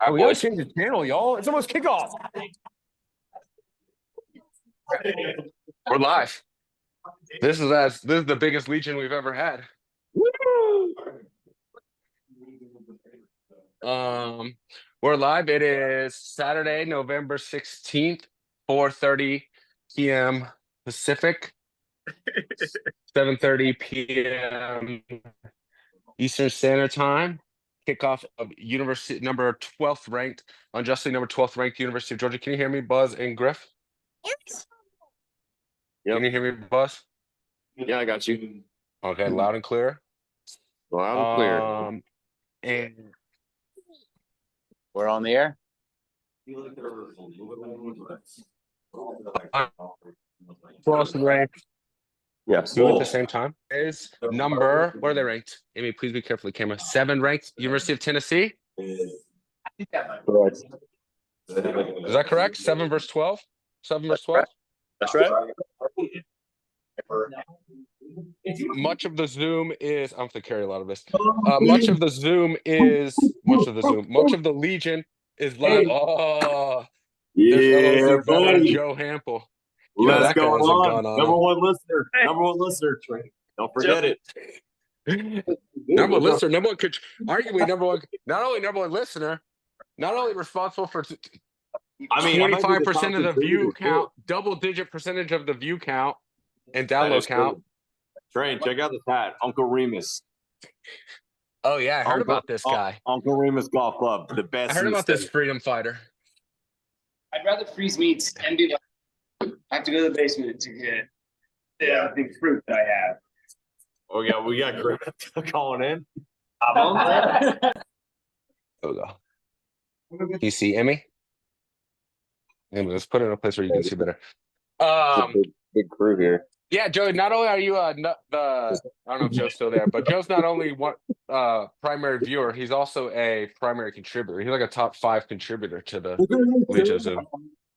Oh, we gotta change the channel, y'all. It's almost kickoff. We're live. This is the biggest Legion we've ever had. Woo! We're live. It is Saturday, November 16th, 4:30 p.m. Pacific, 7:30 p.m. Eastern Standard Time. Kickoff of University number 12th ranked, unjustly number 12th ranked University of Georgia. Can you hear me, Buzz and Griff? Yes. Can you hear me, Buzz? Yeah, I got you. Okay, loud and clear. Loud and clear. And We're on the air. 12th ranked. Yes. Do it at the same time. Is number, where are they ranked? Amy, please be careful of the camera. 7 ranked, University of Tennessee. Is that correct? 7 versus 12? 7 versus 12? That's right. Much of the Zoom is, I don't have to carry a lot of this. Much of the Legion is live. Oh, there's LOZ brother Joe Hample. You know that guy has a gun on Number him. one listener. Number one listener, Trey. Don't forget it. Number one listener, number one, arguably number one, not only number one listener, not only responsible for 25% of the view count, double-digit percentage of the view count and download count. Trey, check out the hat. Uncle Remus. Oh yeah, I heard about this guy. Uncle Remus Golf Club, the best. I heard about this freedom fighter. I'd rather freeze meats and be like, I have to go to the basement to get the fruit that I have. Oh yeah, we got Griff calling in. There we go. Can you see Emmy? Emmy, let's put it in a place where you can see better. Big crew here. Yeah, Joey, not only are you I don't know if Joe's still there, but Joe's not only one primary viewer, he's also a primary contributor. He's like a top 5 contributor to the Legion Zoom.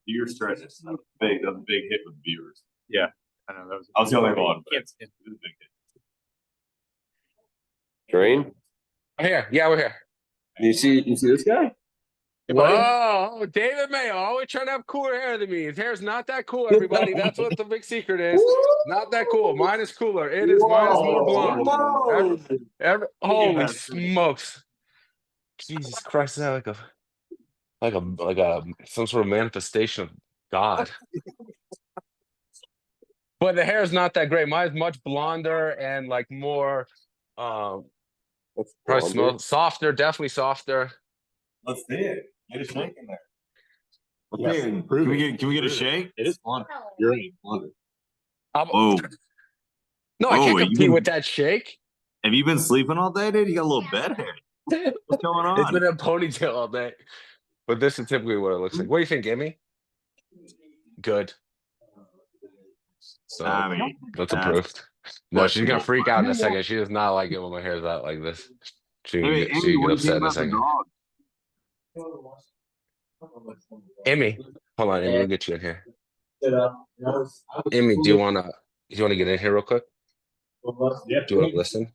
Viewer stress is big. That was a big hit with viewers. Yeah, I know that was. I was the only one. But it was a big hit. Train? Here, yeah, we're here. You see this guy? Whoa, David Mayo, always trying to have cooler hair than me. His hair's not that cool, everybody. That's what the big secret is. Not that cool. Mine is cooler. It is mine is more blonde. Holy smokes. Jesus Christ, is that like a some sort of manifestation of God. But the hair is not that great. Mine is much blonder and like more probably smell softer, definitely softer. Let's see it. Get a shake in there. Okay, can we get a shake? It is fun. You're right. Oh. No, I can't compete with that shake. Have you been sleeping all day, dude? You got a little bed hair. What's going on? It's been a ponytail all day. But this is typically what it looks like. What do you think, Emmy? Good. So I mean, that's approved. No, she's gonna freak out in a second. She does not like it when my hair's out like this. She can get upset in a second. Emmy, hold on, Emmy, we'll get you in here. Emmy, do you wanna get in here real quick? Do you wanna listen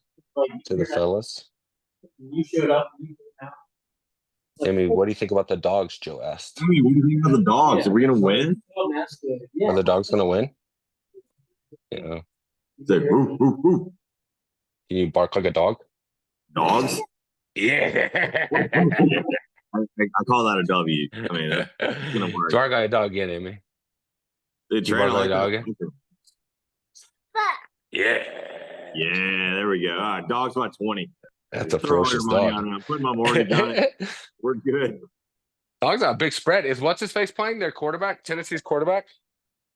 to the fellas? Emmy, what do you think about the dogs? Joe asked. Emmy, what do you think about the dogs? Are we gonna win? Are the dogs gonna win? Yeah. Like, woo, woo, woo. Can you bark like a dog? Dogs? Yeah. I call that a W. I mean, it's gonna work. Bark like a dog again, Amy. You bark like a dog again? Yeah. Yeah, there we go. All right, dogs by 20. That's a Throw all ferocious your money dog. on it. Put my already done it. We're good. Dogs got a big spread. Is what's his face playing their quarterback? Tennessee's quarterback?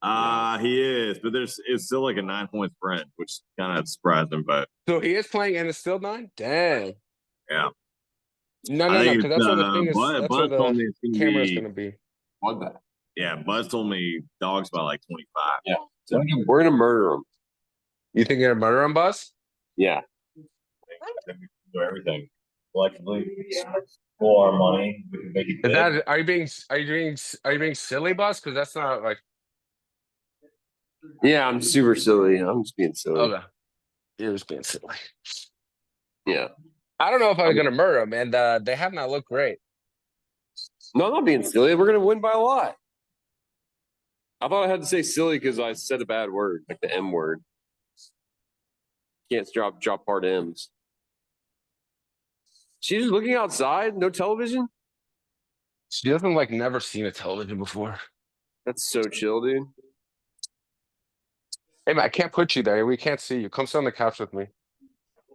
He is, but it's still like a 9-point spread, which kind of surprising, but So he is playing and it's still 9? Dang. yeah. No, because that's where the thing is. That's where the camera's going to be. Yeah, Buzz told me dogs by like 25. Yeah. So we're gonna murder them. You think you're going to murder him, Buzz? Yeah. Do everything collectively. For our money, we can make it. Is that, are you being silly, Buzz? Because that's not like. Yeah, I'm super silly. I'm just being silly. Okay. You're just being silly. Yeah. I don't know if I was going to murder him, and they have not looked great. No, I'm not being silly. We're gonna win by a lot. I thought I had to say silly because I said a bad word, like the M word. Can't drop hard M's. She's just looking outside, no television. She doesn't like never seen a television before. That's so chill, dude. Hey man, I can't put you there. We can't see you. Come sit on the couch with me.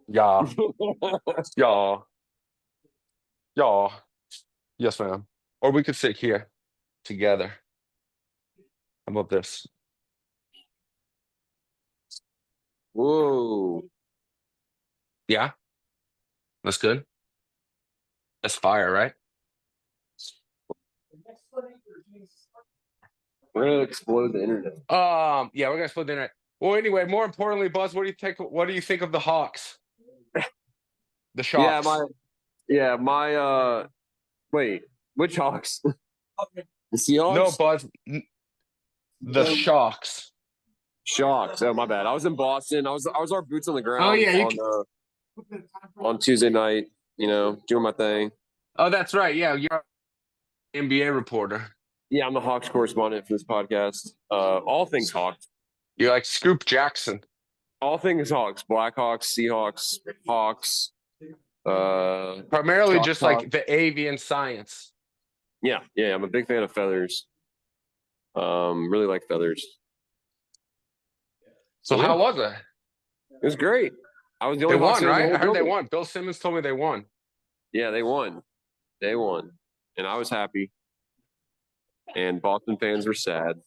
Yeah. Yeah. Yeah. Yes, ma'am. Or we could sit here together. How about this? Whoa. Yeah. That's good. That's fire, right? We're gonna explode the internet. Yeah, we're gonna split the internet. Well, anyway, more importantly, Buzz, what do you think of the Hawks? The Sharks. Wait, which Hawks? The Seahawks? No, Buzz. The Sharks. Sharks. Oh, my bad. I was in Boston. I was our boots on the ground. Oh, yeah, on Tuesday night, doing my thing. Oh, that's right. Yeah, you're an NBA reporter. Yeah, I'm the Hawks correspondent for this podcast. All things Hawks. You're like Scoop Jackson. All things Hawks. Blackhawks, Seahawks, Hawks. Primarily just like the avian science. Yeah. I'm a big fan of feathers. Really like feathers. So how was it? It was great. I was the They only Hawks won, fan in the right? whole I heard they building. won. Bill Simmons told me they won. Yeah, they won. And I was happy. And Boston fans were sad.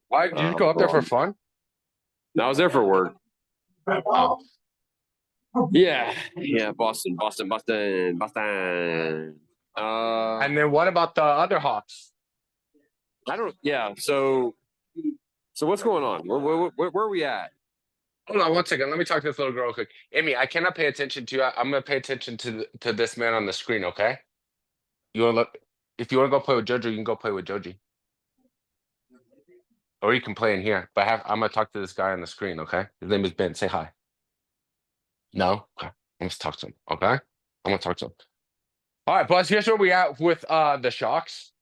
Why did you go up there for fun? No, I was there for work. Oh. Yeah, Boston. And then what about the other Hawks? So what's going on? Where are we at? Hold on one second. Let me talk to this little girl real quick. Amy, I cannot pay attention to you. I'm gonna pay attention to this man on the screen, okay? You wanna look if you wanna go play with Jojo, you can go play with Joji. Or you can play in here. But I'm gonna talk to this guy on the screen, okay? His name is Ben. Say hi. No? Okay. I'm gonna talk to him, okay? I'm gonna talk to him. All right, Buzz, here's where we at with the Sharks.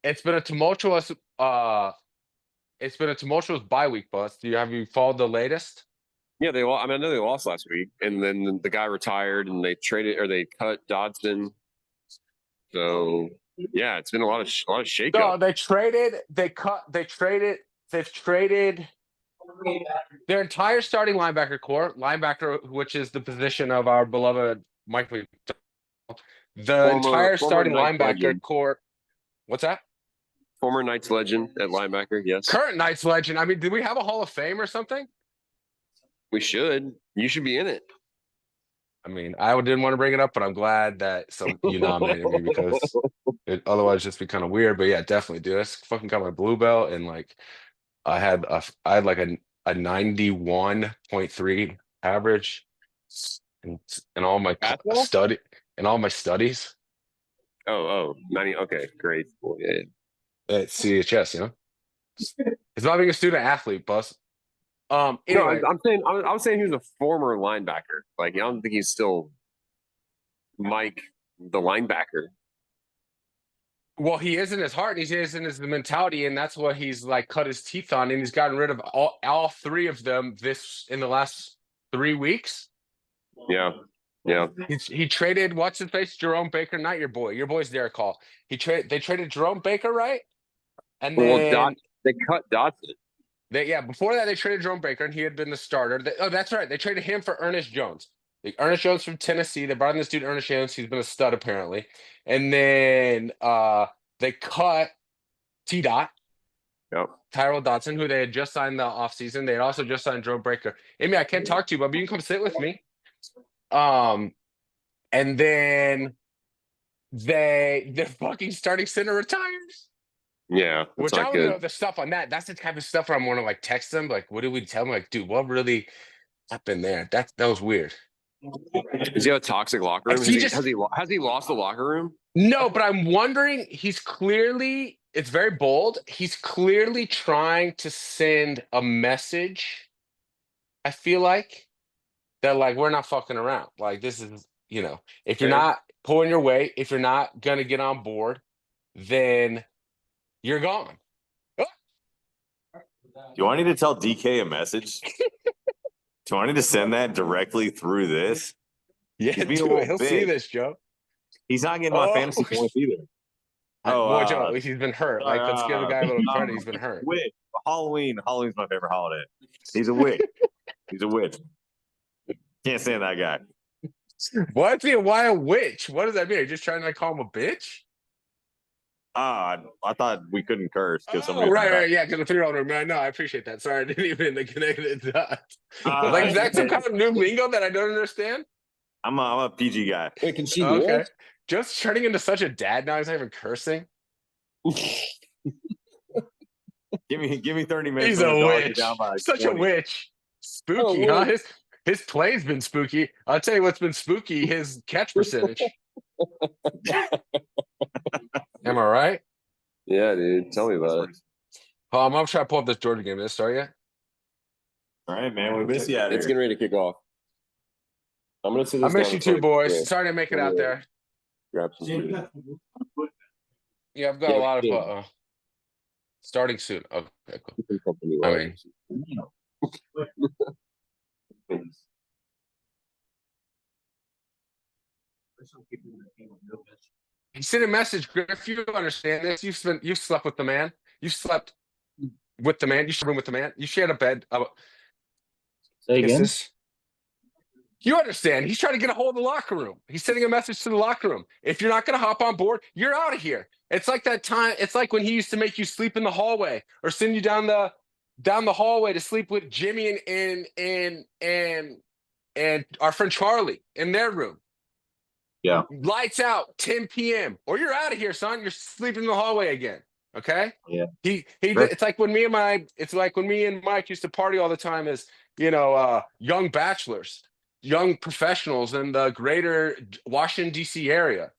It's been a tumultuous bye week, Buzz. Have you followed the latest? Yeah, I know they lost last week, and then the guy retired, and they cut Dodson. So yeah, it's been a lot of shakeup. No, they've traded their entire starting linebacker, which is the position of our beloved Mike McDonald. The entire starting linebacker core. What's that? Former Knights legend at linebacker, yes. Current Knights legend. I mean, do we have a Hall of Fame or something? We should. You should be in it. I mean, I didn't want to bring it up, but I'm glad that you nominated me because otherwise it'd just be kind of weird. But yeah, definitely, dude. I fucking got my blue belt, and like I had like a 91.3 average, and all my studies. Oh, 90. Okay, great. Well, yeah. At CHS, it's about being a student athlete, Buzz. Anyway. No, I was saying he was a former linebacker. Like, I don't think he's still Mike, the linebacker. Well, he is in his heart. He is in his mentality, and that's what he's like cut his teeth on. And he's gotten rid of all three of them in the last 3 weeks. Yeah. He traded what's his face, Jerome Baker, not your boy. Your boy's Derek Hall. They traded Jerome Baker, right? And then they cut Dodson. Before that, they traded Jerome Baker, and he had been the starter. That's right. They traded him for Ernest Jones. Ernest Jones from Tennessee. They brought in this dude, Ernest Jones. He's been a stud, apparently. And then they cut T-Dot. Yep. Tyrell Dodson, who they had just signed the offseason. They had also just signed Jerome Baker. Amy, I can't talk to you, but you can come sit with me. And then their fucking starting center retires. Yeah, which I don't know the stuff on that. That's the type of stuff where I'm want to like text them, like, what did we tell them? Like, dude, what really happened there? That was weird. Does he have a toxic locker room? Has he lost the locker room? No, but I'm wondering. It's very bold. He's clearly trying to send a message. I feel like that, like, we're not fucking around. Like, this is if you're not pulling your weight, if you're not gonna get on board, then you're gone. Do you want me to tell DK a message? Do you want me to send that directly through this? Yeah, He's being a do little it. He'll see bitch. this, Joe. He's not getting my fantasy points either. Well, Joe, at least he's been hurt. Like, let's give the guy a little credit. He's been hurt. Witch. Halloween's my favorite holiday. He's a witch. He's a witch. Can't stand that guy. Why a witch? What does that mean? Are you just trying to call him a bitch? I thought we couldn't curse because Oh, right, yeah, because the 3-year-old man. No, I appreciate that. Sorry, I didn't even connect the dots. Like, is that some kind of new lingo that I don't understand? I'm a PG guy. Wait, can she Okay. live? Just turning into such a dad now. He's not even cursing. Give me 30 minutes. He's when a the dogs are witch. down by Such 20. a witch. Spooky, Oh, huh? His play's been spooky. I'll tell you what's been spooky, his catch percentage. Am I right? Yeah, dude. Tell me about it. Oh, I'm gonna try to pull up this Georgia game. Did it start yet? All right, man. We miss you out It's here. getting ready to kick off. I'm gonna sit I this miss down you until too, I boys. Sorry to make it out there. grab some food. Yeah, I've got a lot of starting soon. Okay, cool. Keep them company I while mean, he sent a message. If you understand this, you've slept with the man. You slept with the man. You shared a room with the man. You shared a bed. Say again. Kisses. You understand? He's trying to get a hold of the locker room. He's sending a message to the locker room. If you're not going to hop on board, you're out of here. It's like that time. It's like when he used to make you sleep in the hallway or send you down the hallway to sleep with Jimmy and our friend Charlie in their room. Yeah. Lights out, 10 p.m. Or you're out of here, son. You're sleeping in the hallway again. Okay. Yeah. It's like when me and Mike used to party all the time as young bachelors, young professionals in the greater Washington, D.C. area,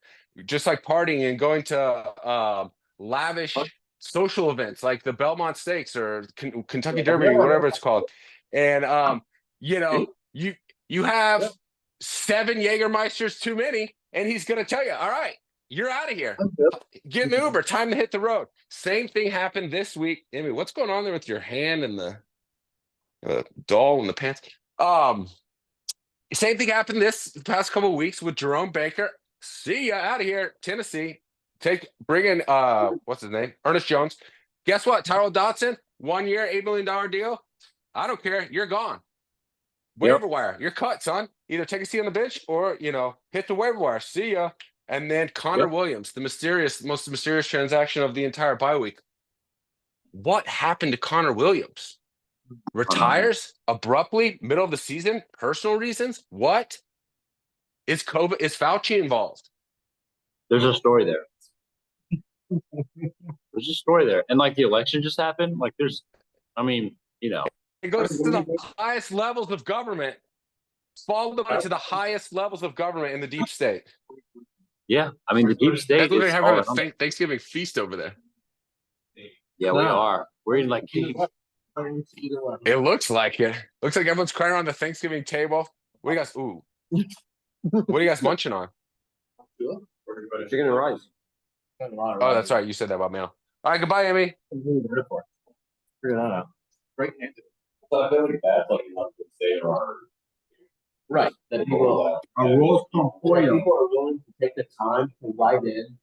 just like partying and going to lavish social events like the Belmont Stakes or Kentucky Derby, whatever it's called. And, you have 7 Jägermeisters too many, and he's going to tell you, all right, you're out of here. Get an Uber. Time to hit the road. Same thing happened this week. Amy, what's going on there with your hand and the doll and the pants? Same thing happened this past couple of weeks with Jerome Baker. See ya, out of here, Tennessee. Bring in what's his name? Ernest Jones. Guess what? Tyrell Dodson, 1 year, $8 million deal. I don't care. You're gone. Waiver wire. You're cut, son. Either take a seat on the bench or hit the waiver wire. See ya. And then Connor Williams, the most mysterious transaction of the entire bye week. What happened to Connor Williams? Retires abruptly, middle of the season, personal reasons. What? Is Fauci involved? There's a story there. There's a story there. And like the election just happened. Like it goes to the highest levels of government, followed to the highest levels of government in the deep state. Yeah. I mean, the deep state. That's what they is have all a around. Thanksgiving feast over there. Yeah, we are. We're in like It looks like it. Looks like everyone's crying around the Thanksgiving table. What do you guys? What are you guys munching on? Chicken and rice. Oh, that's right. You said that about meal. All right, goodbye, Amy. Figure that out. Right. That's like enough to say there are. Right. That people Our rules come for you. People are willing to take the time to write in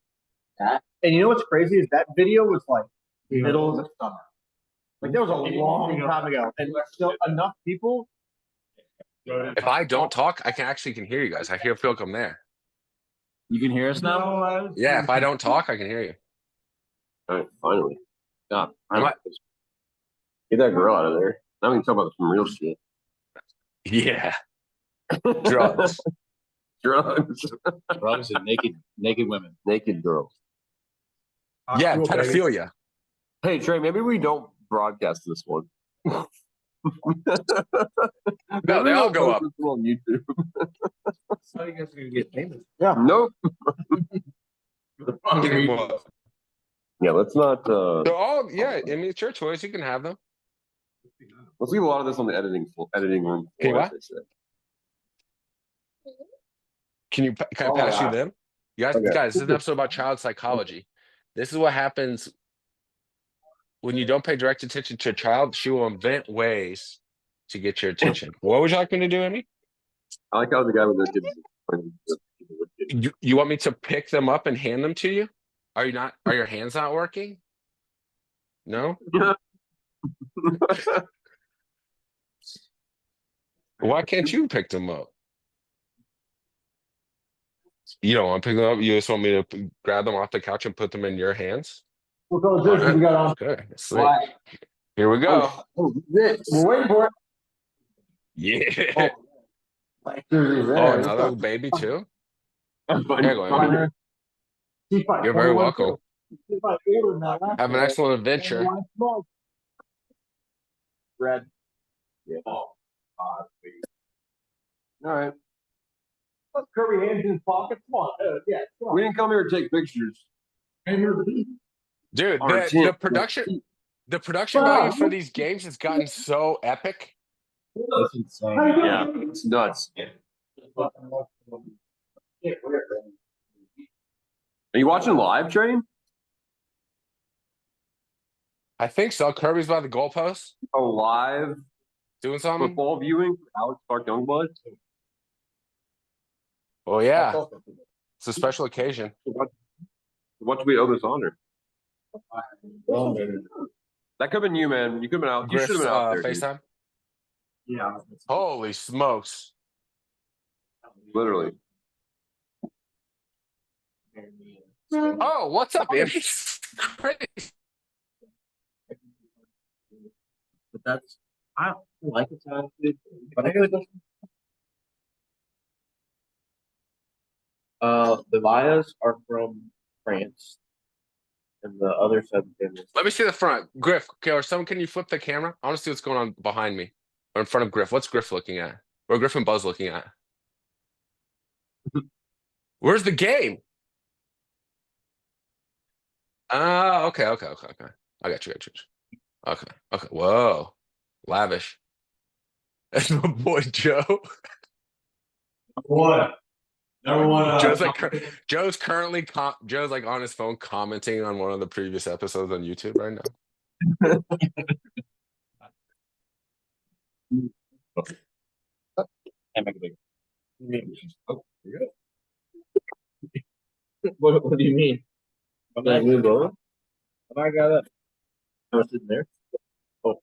that. And you know what's crazy is that video was like middle of the summer. Like there was a long time ago, and still enough people. If I don't talk, I can hear you guys. I feel like I'm there. You can hear us now? Yeah, if I don't talk, I can hear you. All right, finally. God. Get that girl out of there. Now we can talk about some real shit. Yeah. Drugs. Drugs. Drugs and naked women. Naked girls. Yeah, pedophilia. Hey, Trey, maybe we don't broadcast this one. No, they all go up. On YouTube. How are you guys gonna get famous? Yeah. Nope. Well, Yeah, let's not. they're all, I mean, it's your choice. You can have them. Let's leave a lot of this on the editing room. Okay, what? as they say. Can I pass you them? You guys, Okay. guys, this is an episode about child psychology. This is what happens when you don't pay direct attention to a child. She will invent ways to get your attention. What would you like me to do, Amy? I like how the guy with the kids. You want me to pick them up and hand them to you? Are you not? Are your hands not working? No. Why can't you pick them up? You don't want to pick them up. You just want me to grab them off the couch and put them in your hands? What color jersey we got on? Okay, sweet. Black. Here we go. Oh, this. We're waiting for it. Yeah. Black jersey there. Oh, another baby too. Here you go, Amy. You're very welcome. Have an excellent adventure. Red. Yeah. All right. Let's Kirby hands in his pocket. Come on. Yeah. Come on. We didn't come here to take pictures. Dude, Our the production value for these games has gotten so epic. That's insane. Yeah, it's nuts. Are you watching live, Train? I think so. Kirby's by the goalpost A live doing something. football viewing for Alex Clark-Youngblood? Oh yeah, it's a special occasion. What do we owe this honor? That could have been you, man. You could have been out. You should Griff's have been out there. Dude. FaceTime. Yeah. Holy smokes! Literally. Oh, what's up, man? It's crazy. But that's I don't like it, but I really the Mayas are from France, and the other seven families. Let me see the front. Griff, okay, or someone, can you flip the camera? I want to see what's going on behind me or in front of Griff. What's Griff looking at? Or Griff and Buzz looking at? Where's the game? Ah, okay. I got you. Okay. Whoa, lavish. That's my boy Joe. What? Number one. Joe's currently Joe's like on his phone commenting on one of the previous episodes on YouTube right now. What do you mean? I'm not moved over. I got it. I was sitting there. Oh.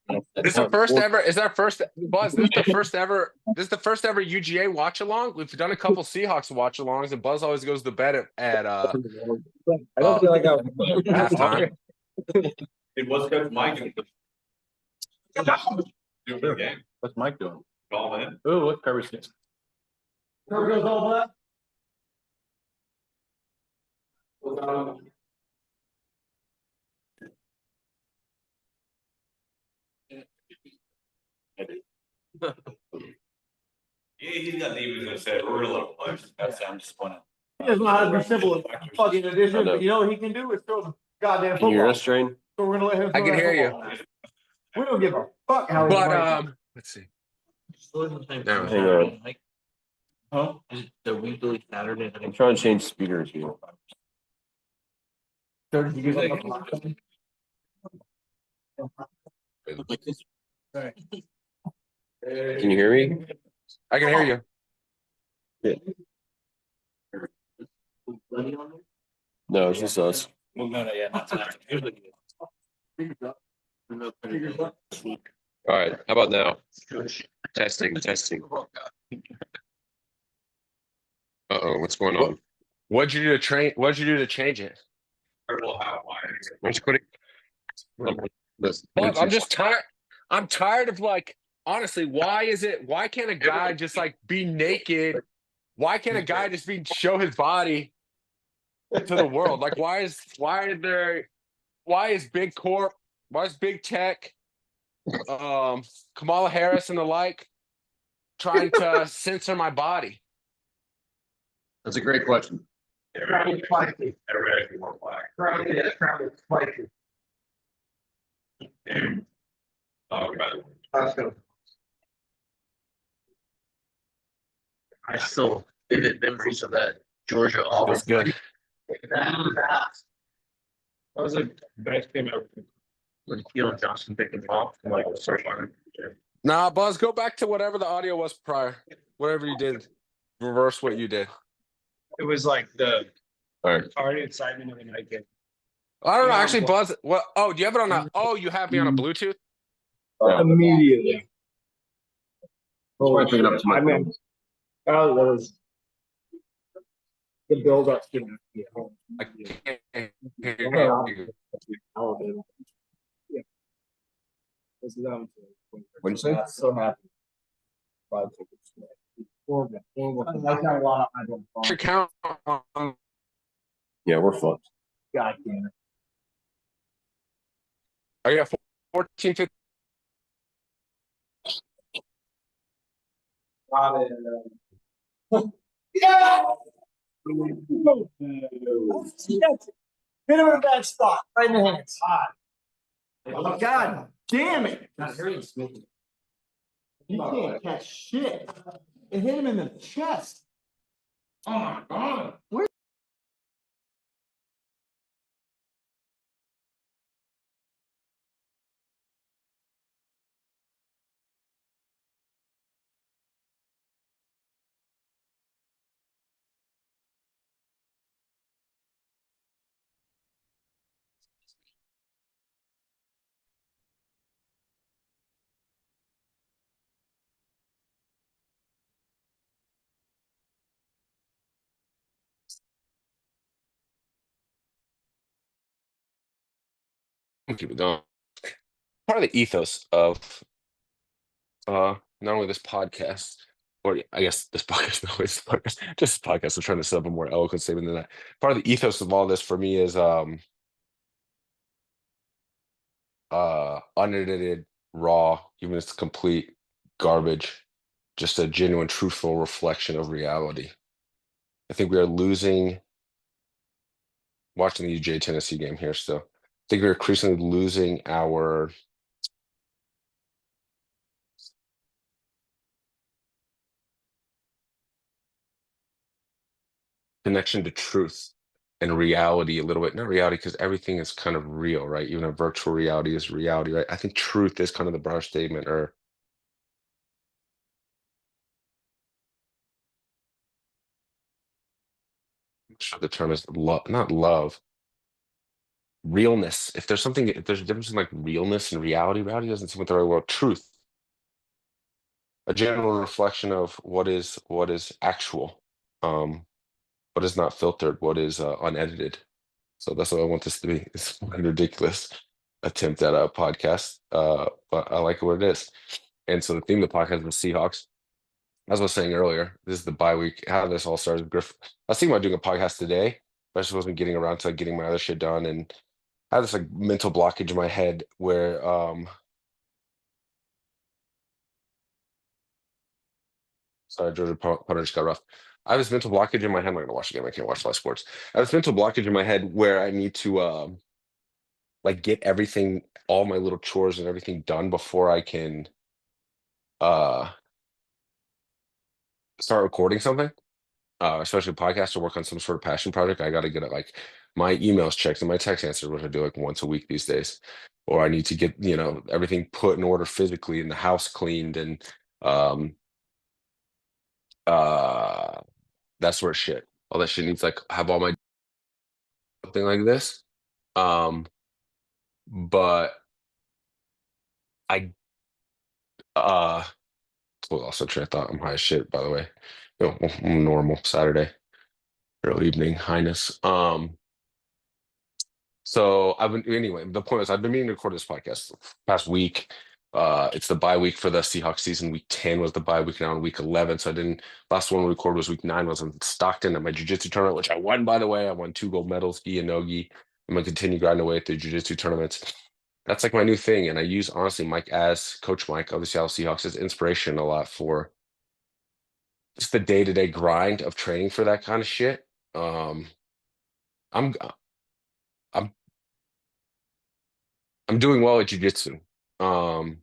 This is the first ever. Is that first, Buzz? This is the first ever. This is the first ever UGA watch along. We've done a couple Seahawks watch alongs, and Buzz always goes to bed at I don't feel like I was halftime. It was Coach Mike. Doing the game. What's Mike doing? All in. Oh, what's Kirby's doing? Kirby goes all black. Yeah, he's got David's gonna say we're gonna let him play. That's I'm disappointed. He doesn't know how to be simple as fucking addition, but you know what he can do is throw the goddamn Can you hear football. us, Train? So we're gonna let him. I can hear you. We don't give a fuck how. But let's see. No. Hang on. Huh? Is it the weekly Saturday? I'm trying to change speakers here. Can Can you hear me? I can hear you. No, it's just us. Well, no, yeah, not tonight. All right. How about now? Testing. Uh-oh, what's going on? What'd you do to change it? Why don't you put it? Look, I'm just tired. I'm tired of, like, honestly, why can't a guy just like be naked? Why can't a guy just show his body to the world? Like, why is big tech, Kamala Harris and the like trying to censor my body? That's a great question. Everybody more black. Talk about it. I still vivid memories of that Georgia Auburn. That's good. That was a best game ever. When Keelan Johnson picked him off from like the first one. Nah, Buzz, go back to whatever the audio was prior. Whatever you did. Reverse what you did. It was like the All right. already excitement of the night game. I don't know. Yeah, Actually, well- Buzz, what? Oh, do you have it on a? Oh, you have me on a Bluetooth? Immediately. Try to pick it up to my I mean, phone. that was the build up to I can't hear Yeah. you. What'd you say? So happy. Five tickets. Like that a lot. I don't. Your count on. Yeah, we're fucked. God damn it. Are you at 14, 15? Yeah! Hit him in a bad spot, right in the hands. Oh, God damn it. He can't catch shit. It hit him in the chest. Oh my God. Where? Keep it going. Part of the ethos of not only this podcast, or I guess this podcast, not always this podcast, just this podcast. I'm trying to set up a more eloquent statement than that. Part of the ethos of all this for me is unedited, raw, even if it's complete garbage, just a genuine, truthful reflection of reality. I think we are losing watching the UJ Tennessee game here still. I think we're increasingly losing our connection to truth and reality a little bit. Not reality, because everything is kind of real, right? Even a virtual reality is reality, right? I think truth is kind of the broader statement, or I'm sure the term is love, not love, realness. If there's something, if there's a difference in like realness and reality, reality doesn't seem with the right word. Truth, a general reflection of what is actual, what is not filtered, what is unedited. So that's what I want this to be. It's a ridiculous attempt at a podcast, but I like what it is. And so the theme of the podcast was Seahawks. As I was saying earlier, this is the bye week. How this all started. I was thinking about doing a podcast today, but I just wasn't getting around to getting my other shit done. And I had this like mental blockage in my head where sorry, Georgia Potter just got rough. I have this mental blockage in my head. I'm not gonna watch the game. I can't watch live sports. I have this mental blockage in my head where I need to like get everything, all my little chores and everything done before I can start recording something. Especially a podcast or work on some sort of passion project. I gotta get it like my emails checked and my text answers, which I do like once a week these days. Or I need to get, everything put in order physically and the house cleaned and uh that sort of shit. All that shit needs like have all my something like this. But I well, also train of thought. I'm high as shit, by the way. I'm normal Saturday, early evening highness. So I've been anyway. The point is, I've been meaning to record this podcast past week. It's the bye week for the Seahawks season. Week 10 was the bye week. Now in week 11, so I didn't. Last one we recorded was week 9. Was in Stockton at my jiu-jitsu tournament, which I won. By the way, I won 2 gold medals, gi and no gi. I'm gonna continue grinding away at the jiu-jitsu tournaments. That's like my new thing, and I use honestly Mike as Coach Mike of the Seattle Seahawks as inspiration a lot for just the day-to-day grind of training for that kind of shit. I'm I'm I'm doing well at jiu-jitsu. And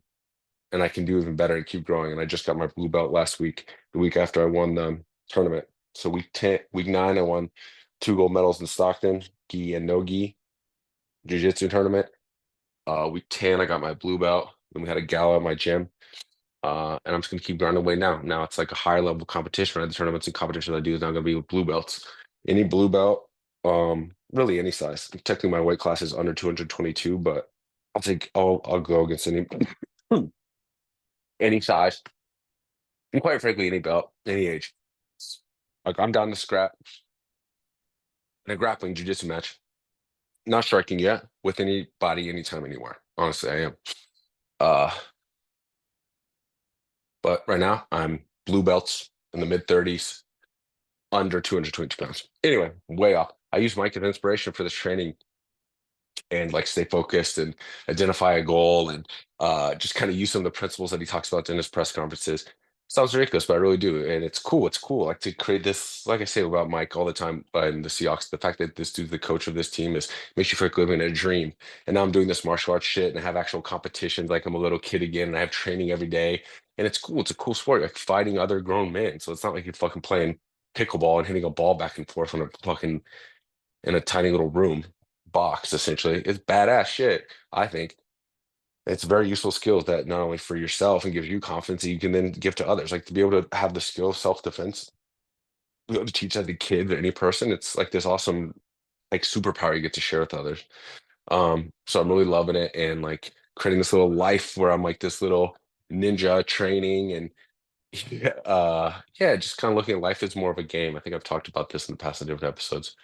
I can do even better and keep growing. And I just got my blue belt last week, the week after I won the tournament. So week 9, I won 2 gold medals in Stockton, gi and no gi, jiu-jitsu tournament. Week 10, I got my blue belt. Then we had a gala at my gym. And I'm just gonna keep grinding away now. Now it's like a higher level competition, right? The tournaments and competitions I do is now gonna be with blue belts. Any blue belt, really any size. Technically, my weight class is under 222, but I'll go against any size, and quite frankly, any belt, any age. Like I'm down to scrap in a grappling jiu-jitsu match. Not striking yet with anybody, anytime, anywhere. Honestly, I am. Uh, but right now I'm blue belts in the mid 30s, under 222 pounds. Anyway, way off. I use Mike as inspiration for this training and like stay focused and identify a goal and just kind of use some of the principles that he talks about in his press conferences. Sounds ridiculous, but I really do. And it's cool. It's cool. Like to create this, like I say about Mike all the time in the Seahawks, the fact that this dude's the coach of this team is makes you feel like living a dream. And now I'm doing this martial arts shit and I have actual competitions like I'm a little kid again and I have training every day. And it's cool. It's a cool sport, like fighting other grown men. So it's not like you're fucking playing pickleball and hitting a ball back and forth on a fucking in a tiny little room box, essentially. It's badass shit, I think. It's very useful skills that not only for yourself and gives you confidence that you can then give to others. Like to be able to have the skill of self-defense, be able to teach that to kids or any person. It's like this awesome like superpower you get to share with others. So I'm really loving it and like creating this little life where I'm like this little ninja training and yeah, just kind of looking at life as more of a game. I think I've talked about this in the past in different episodes.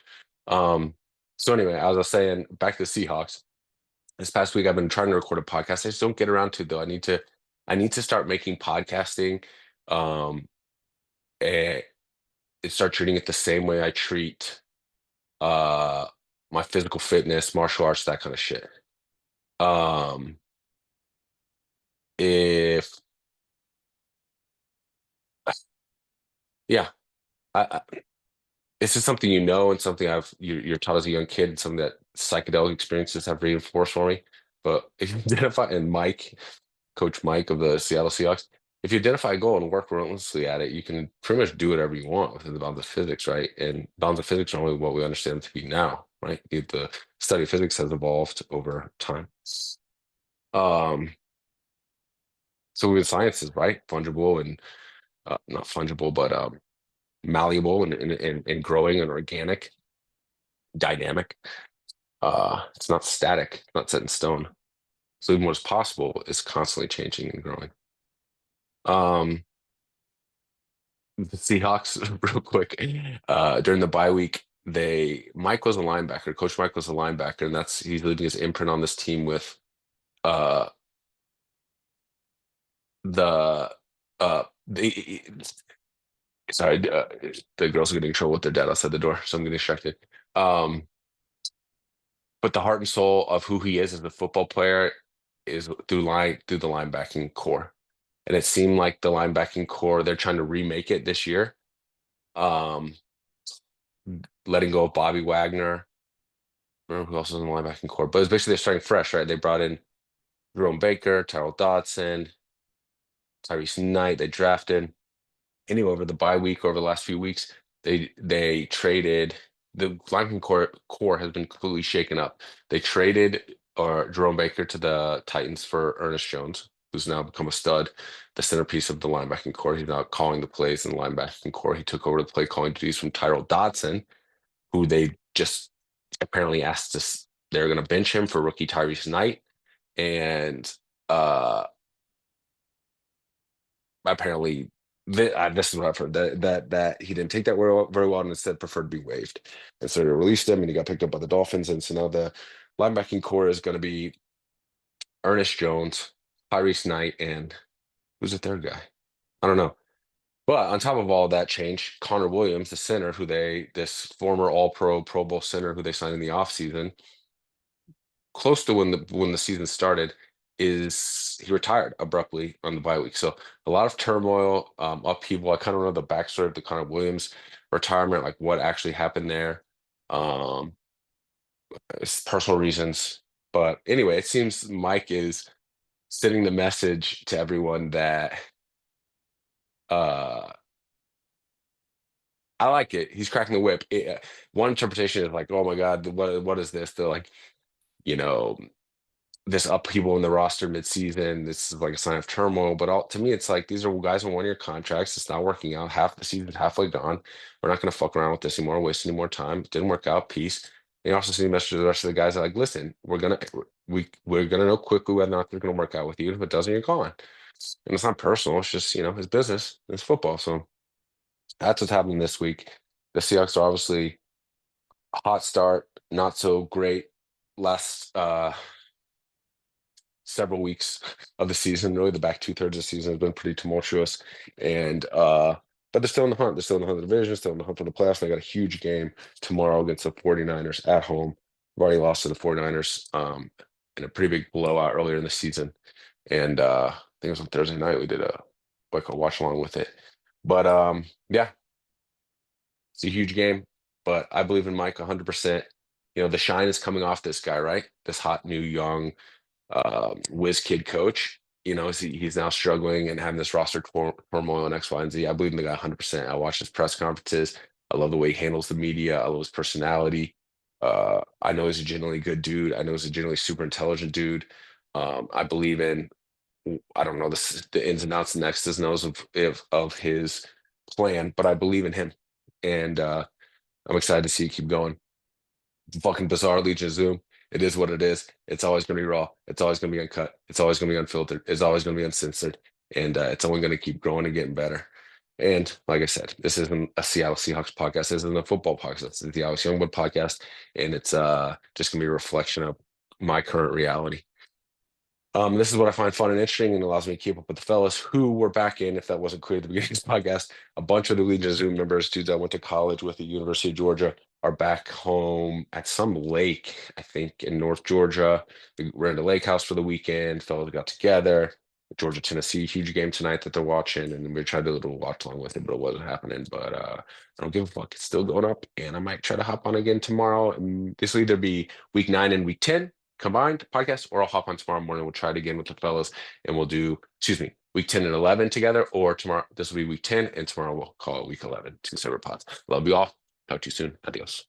Um, so anyway, as I was saying, back to the Seahawks. This past week, I've been trying to record a podcast. I just don't get around to it, though. I need to start making podcasting, um, and start treating it the same way I treat uh my physical fitness, martial arts, that kind of shit. Um, if yeah, I it's just something you know and something you're taught as a young kid, and something that psychedelic experiences have reinforced for me. But if you identify and Mike, Coach Mike of the Seattle Seahawks, if you identify a goal and work relentlessly at it, you can pretty much do whatever you want within the bounds of physics, right? And bounds of physics are only what we understand them to be now, right? The study of physics has evolved over time. Um, so even sciences, right? Fungible and not fungible, but malleable and growing and organic, dynamic. It's not static, not set in stone. So even what's possible is constantly changing and growing. Um, the Seahawks, real quick, during the bye week, Mike was a linebacker. Coach Mike was a linebacker, and he's leaving his imprint on this team with uh the the sorry, the girls are getting in trouble with their dad outside the door, so I'm getting distracted. Um, but the heart and soul of who he is as a football player is through the linebacking core. And it seemed like the linebacking core, they're trying to remake it this year. Um, letting go of Bobby Wagner. Remember who else was in the linebacking core? But it's basically they're starting fresh, right? They brought in Jerome Baker, Tyrell Dodson, Tyrese Knight. They drafted. Anyway, over the bye week, over the last few weeks, they traded the linebacking core has been completely shaken up. They traded Jerome Baker to the Titans for Ernest Jones, who's now become a stud, the centerpiece of the linebacking core. He's now calling the plays in the linebacking core. He took over the play calling duties from Tyrell Dodson, who they just apparently asked us they're going to bench him for rookie Tyrese Knight, and apparently this is what I've heard that he didn't take that very well and instead preferred to be waived, and so they released him and he got picked up by the Dolphins, and so now the linebacking core is going to be Ernest Jones, Tyrese Knight, and who's the third guy? I don't know. But on top of all that change, Connor Williams, the center, this former All-Pro, Pro Bowl center who they signed in the offseason, close to when the season started, he retired abruptly on the bye week. So a lot of turmoil, upheaval. I kind of know the backstory of the Connor Williams retirement, like what actually happened there. Um, it's personal reasons. But anyway, it seems Mike is sending the message to everyone that uh I like it. He's cracking the whip. One interpretation is like, oh my God, what is this? They're like, you know, this upheaval in the roster midseason. This is like a sign of turmoil. But to me, it's like these are guys on 1-year contracts. It's not working out. Half the season's halfway gone. We're not going to fuck around with this anymore, waste any more time. It didn't work out. Peace. And you also see the message to the rest of the guys that like, listen, we're gonna know quickly whether or not they're gonna work out with you. If it doesn't, you're gone. And it's not personal. It's just it's business. It's football. So that's what's happening this week. The Seahawks are obviously a hot start, not so great last several weeks of the season. Really, the back 2/3 of the season has been pretty tumultuous. And but they're still in the hunt. They're still in the hunt of the division, still in the hunt for the playoffs. They got a huge game tomorrow against the 49ers at home. We've already lost to the 49ers in a pretty big blowout earlier in the season. And I think it was on Thursday night. We did a watch along with it. But yeah, it's a huge game. But I believe in Mike 100%. The shine is coming off this guy, right? This hot new young whiz kid coach. He's now struggling and having this roster turmoil and X, Y, and Z. I believe in the guy 100%. I watch his press conferences. I love the way he handles the media. I love his personality. I know he's a genuinely good dude. I know he's a genuinely super intelligent dude. I believe in, I don't know the ins and outs and X's and O's of his plan, but I believe in him. And I'm excited to see it keep going. Fucking bizarre Legion of Zoom. It is what it is. It's always going to be raw. It's always going to be uncut. It's always going to be unfiltered. It's always going to be uncensored. And it's only going to keep growing and getting better. And like I said, this isn't a Seattle Seahawks podcast. This isn't a football podcast. It's the Alex Youngwood podcast. And it's just going to be a reflection of my current reality. This is what I find fun and interesting and allows me to keep up with the fellas who were back in, if that wasn't clear at the beginning of this podcast. A bunch of the Legion of Zoom members, dudes I went to college with at the University of Georgia, are back home at some lake, I think, in North Georgia. We were in the lake house for the weekend. Fellas got together. Georgia, Tennessee, huge game tonight that they're watching, and we tried to do a little watch along with it, but it wasn't happening. But I don't give a fuck. It's still going up, and I might try to hop on again tomorrow. And this will either be week 9 and week 10 combined podcast, or I'll hop on tomorrow morning. We'll try it again with the fellas, and we'll do, week 10 and 11 together, or tomorrow, this will be week 10, and tomorrow we'll call it week 11, 2 separate pods. Love you all. Talk to you soon. Adios.